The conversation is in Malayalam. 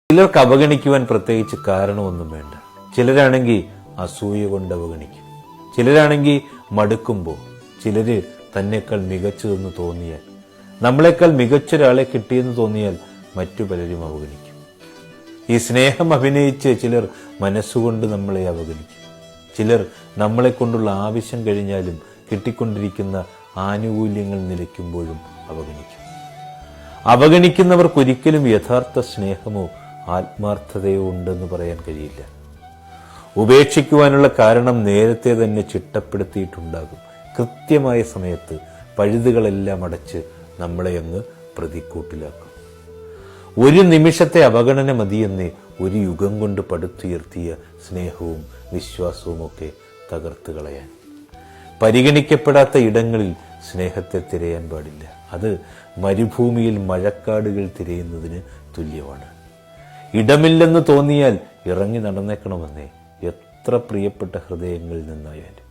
ചിലർക്ക് അവഗണിക്കുവാൻ പ്രത്യേകിച്ച് കാരണമൊന്നും വേണ്ട. ചിലരാണെങ്കിൽ അസൂയ കൊണ്ട് അവഗണിക്കും, ചിലരാണെങ്കിൽ മടുക്കുമ്പോൾ, ചിലര് തന്നെക്കാൾ മികച്ചതെന്ന് തോന്നിയാൽ, നമ്മളെക്കാൾ മികച്ചൊരാളെ കിട്ടിയെന്ന് തോന്നിയാൽ മറ്റു പലരും അവഗണിക്കും. ഈ സ്നേഹം അഭിനയിച്ച് ചിലർ മനസ്സുകൊണ്ട് നമ്മളെ അവഗണിക്കും. ചിലർ നമ്മളെ കൊണ്ടുള്ള ആവശ്യം കഴിഞ്ഞാലും കിട്ടിക്കൊണ്ടിരിക്കുന്ന ആനുകൂല്യങ്ങൾ നിലയ്ക്കുമ്പോഴും അവഗണിക്കും. അവഗണിക്കുന്നവർക്കൊരിക്കലും യഥാർത്ഥ സ്നേഹമോ ആത്മാർത്ഥതയോ ഉണ്ടെന്ന് പറയാൻ കഴിയില്ല. ഉപേക്ഷിക്കുവാനുള്ള കാരണം നേരത്തെ തന്നെ ചിട്ടപ്പെടുത്തിയിട്ടുണ്ടാകും. കൃത്യമായ സമയത്ത് പഴുതുകളെല്ലാം അടച്ച് നമ്മളെ അങ്ങ് പ്രതിക്കൂട്ടിലാക്കും. ഒരു നിമിഷത്തെ അവഗണന മതിയെന്ന് ഒരു യുഗം കൊണ്ട് പടുത്തുയർത്തിയ സ്നേഹവും വിശ്വാസവും ഒക്കെ തകർത്ത് കളയാൻ. പരിഗണിക്കപ്പെടാത്ത ഇടങ്ങളിൽ സ്നേഹത്തെ തിരയാൻ പാടില്ല. അത് മരുഭൂമിയിൽ മഴക്കാടുകൾ തിരയുന്നതിന് തുല്യമാണ്. ഇടമില്ലെന്ന് തോന്നിയാൽ ഇറങ്ങി നടന്നേക്കണമെന്നേ, എത്ര പ്രിയപ്പെട്ട ഹൃദയങ്ങളിൽ നിന്നായാലും.